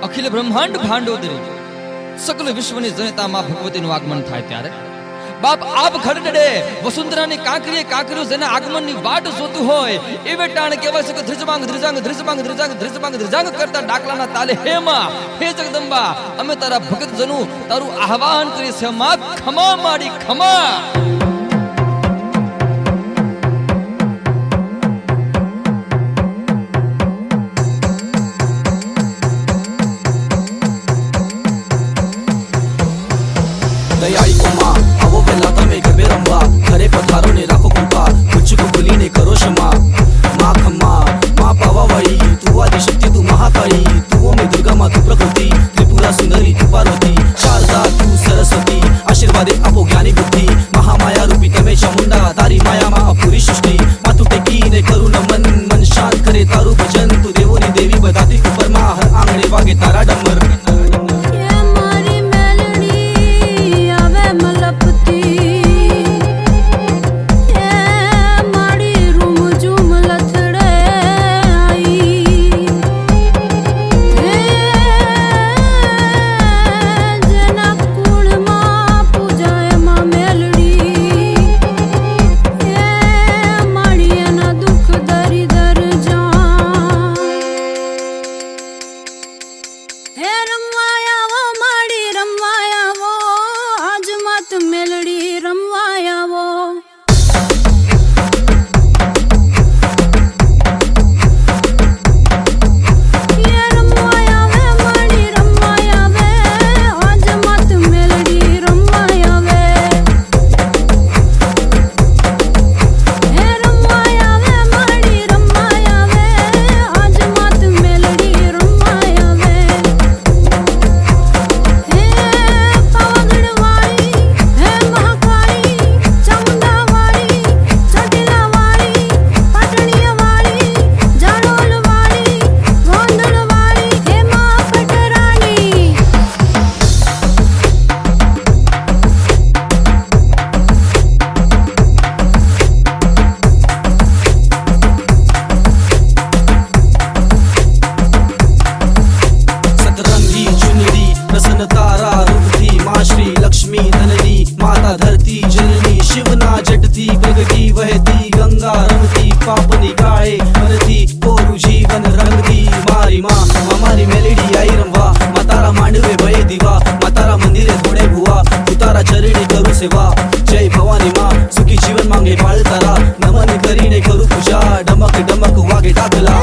अखिल ब्रह्मांड भांडोदरी सकल विश्वनी जनता मां भगवतीનું આગમન થાય ત્યારે બાપ આપ ખડડે વસુંધરાની કાંકરીએ કાંકરીઓ જેના આગમનની વાટ જોતું હોય એવે ટાણ કહેવાય છે કે ધ્રિજમાંગ ધ્રિજાંગ ધ્રિજમાંગ ધ્રિજાંગ ધ્રિજમાંગ ધ્રિજાંગ કરતા ડાકલાના તાલે હે માં હે જગદંબા અમે તારા ભગત જનું તારું આહવાન કરી છે માં ખમા માડી ખમા दयाई को माँ आवो वेला तमे गबे रंबा घरे पधारो ने राखो कृपा कुछ को भूली ने करो क्षमा माँ खम्मा माँ पावावाई तू आदि शक्ति तू महाकाली तू में दुर्गा माँ तू प्रकृति त्रिपुरा सुंदरी तू पार्वती शारदा तू सरस्वती आशीर्वादे अपो ज्ञानी बुद्धि महामाया रूपी तमे चामुंडा तारी माया माँ पूरी सृष्टि माँ तू टेकी ने करू नमन मन शांत करे तारू भजन तू देवोनी देवी बताती ऊपर माँ हर आंगणे वागे तारा डमर जय भवानी माँ सुखी जीवन मांगे पाल तारा नमन करीने करू पूजा डमक डमक वागे डाकला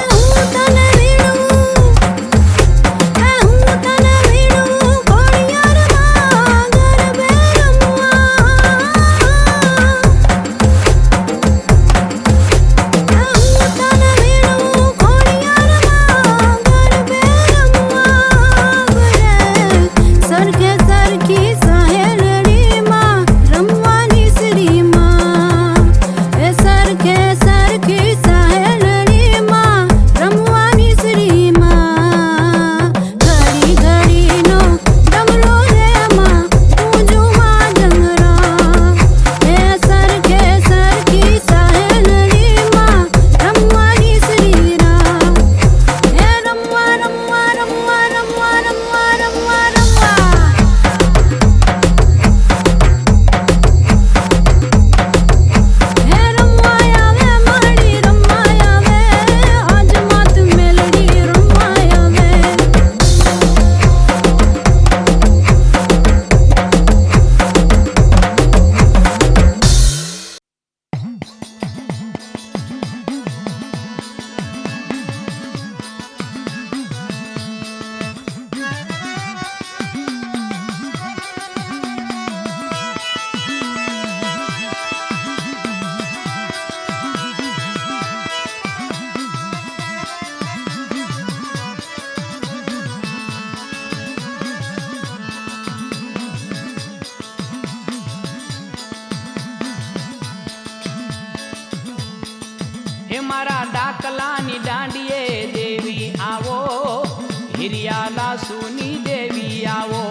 मारा डाकलानी डांडिये देवी आवो हिरियाला सुनी देवी आवो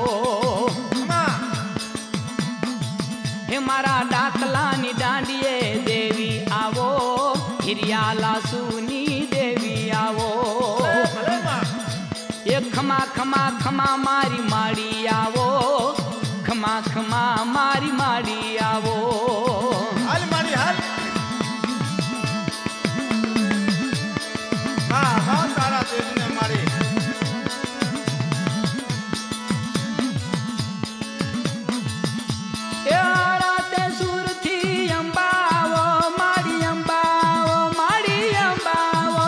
हे मारा डाकलानी डांडिये देवी आवो हिरियाला सुनी देवी आवो ये खमा खमा ખમા ખમા મારી માડી આવો ખમા ખમા મારી માડી આવો હાલ મારી હાલ હા હા તારા તેજને મારી એ રાતે સુરથી અંબાવો માડી અંબાવો માડી અંબાવો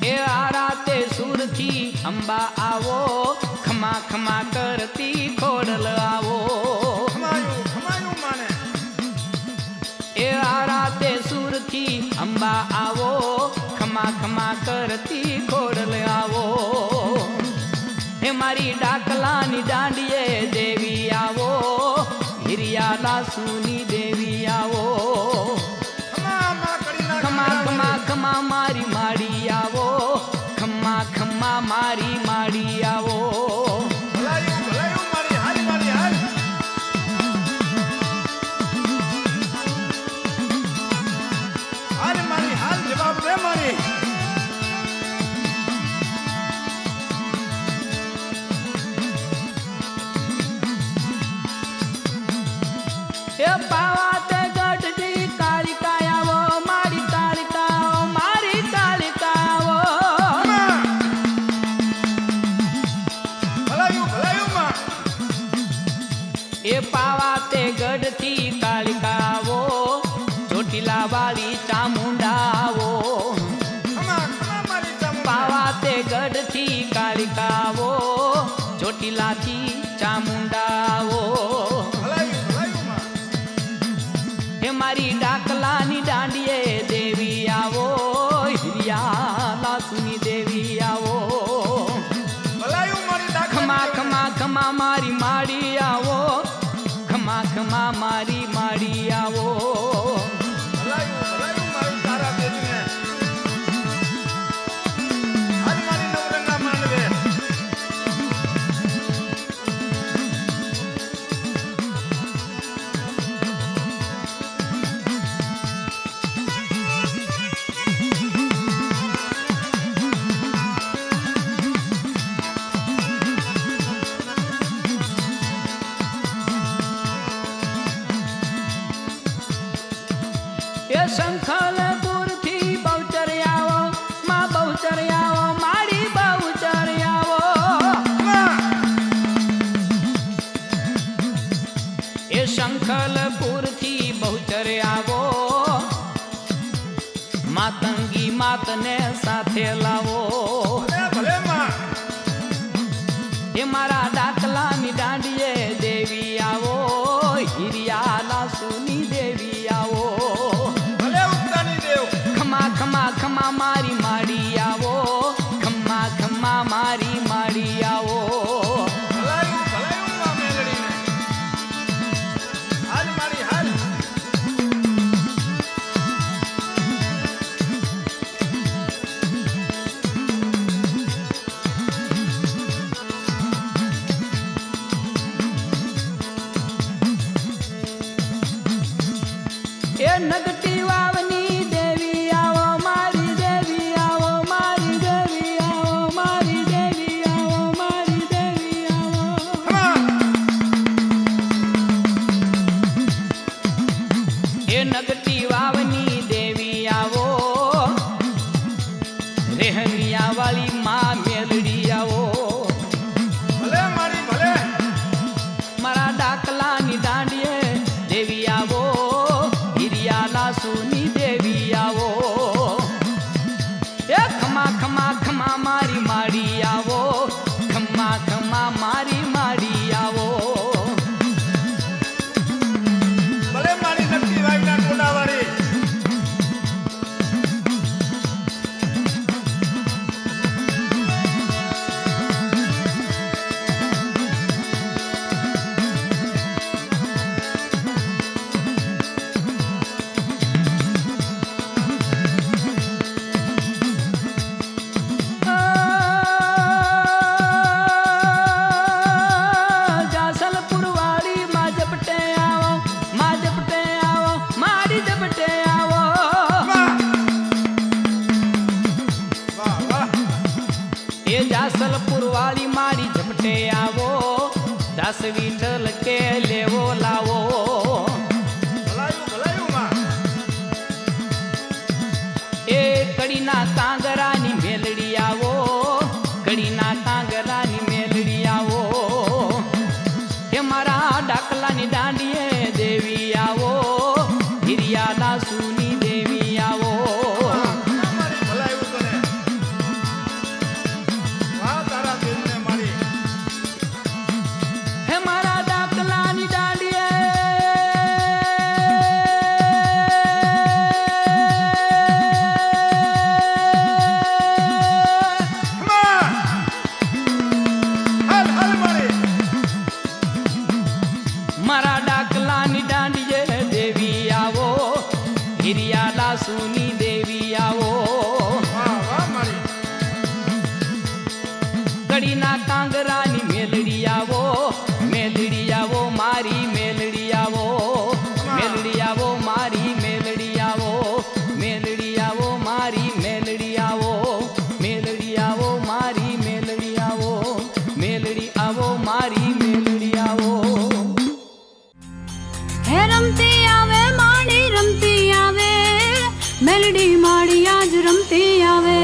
એ રાતે સુરથી અંબા આવો ખમા ખમા કરતી ખોડલ આવો ખમાયું માને એ રાતે સુરથી અંબા આવો ખમા ખમા કરતી ખોડલ આવો હે મારી ડાકલાની દાંડીએ દેવી આવો હિરિયા લાસુની દેવી આવો ખમા ખમા ખમા મારી માડી આવો ખમા ખમા મારી માડી આવો ભલાયું મારી હાલ મારી હાલ હાલ મારી હાલ જવાબ દે મારી એ પાવા તે ગઢડી કાળિકાયાવો મારી કાળિકાઓ મારી કાળિકાઓ ભલાયું માં એ પાવા તે ગઢથી કાળિકાવો ચોટીલા વાળી ચામુંડાવો ખમા મારી ચામુંડા પાવા તે ગઢથી કાળિકાવો ચોટીલાથી ચામુંડાવો ભલાયું માં હે મારી ડાકલાની દાંડીએ દેવી આવો હિરિયા લાસુની દેવી આવો ભલાયું મારી ખમા ખમા ખમા મારી માડી આવો ખમા ખમા મારી માડી આવો ભલાયું મારી તારા તેજને હાલ મારી નવરંગા માંડવે એ શંખલપુરથી બહુચર આવો માં બહુચર આવો મારી બહુચર આવો એ શંખલપુરથી બહુચર આવો માતંગી માતને સાથે લાવો ભલે માં એ મારા ડાકલાની દાંડીએ દેવી આવો હિરિયા લાસુની દેવી આવો ભલે ઉગતાની દેવ ખમા ખમા ખમા મારી માડી આવો ખમા ખમા મારી માડી આવો ભલાયું માં મેલડીને હાલ મારી હાલ દાસ વિઠ્ઠલ કે લેવો લાવો ભલાયું ભલાયું માં એ કડીના કાંગરાની મેલડી આવો કડીના કાંગરાની મેલડી આવો એ મારા ડાકલાની દાંડીએ દેવી આવો હિરિયા દાસુની દેવી આવો મારી ભલાયું તને વાહ તારા દિલને મારી હે મારા ડાકલાની દાંડીએ માં હાલ હાલ મારી મારા ડાકલાની દાંડીએ દેવી આવો હિરિયા દાસુની દેવી આવો વાહ વાહ મારી કડીના કાંગરાની મેલડી આવો મારી મેલડી આવો મેલડી આવો મારી મેલડી આવો મેલડી આવો મારી મેલડી આવો મેલડી આવો મારી મેલડી આવો મેલડી આવો મારી મેલડી આવો હે રમતી આવે માડી રમતી આવે મેલડી માડી આજ રમતી આવે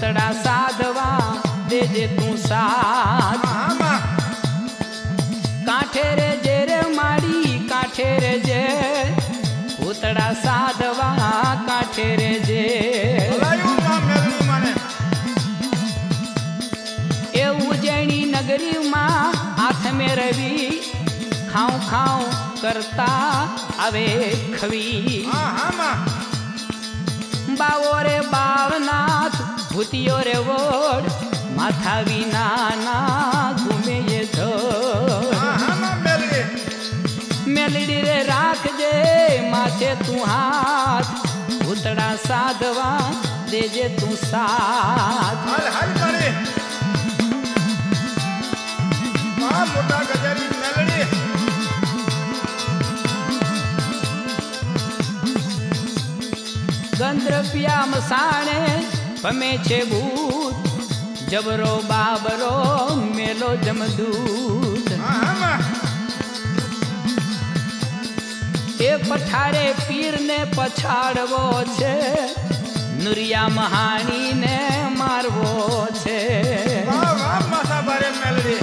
ભૂતડા સાધવા દેજે તું સાથ હા માં કાંઠે રે જે રે માડી કાંઠે રે જે ભૂતડા સાધવા કાંઠે રે જે ભલાયું માં મેલડી માને એ ઉજ્જૈની નગરીમાં હાથ મેં રવિ ખાઉં ખાઉં કરતા આવે ખવી હા માં બાવો રે બાવનાથ ભૂતિયો રે વોડ માથા વિનાના ઘૂમે એ ધોડ હા માં મેલડી મેલડી રે રાખજે માથે તું હાથ ભૂતડા સાધવા દેજે તું સાથ હાલ હાલ મારી માં મોટા ગજરી મેલડી ગંધર્પિયા મસાણે ભમે છે ભૂત જબરો બાબરો મેલો જમદૂત હા માં એ પઠારે પીરને પછાડવો છે નુરિયા મહાણીને મારવો છે વાહ વાહ માસા બારે મેલડી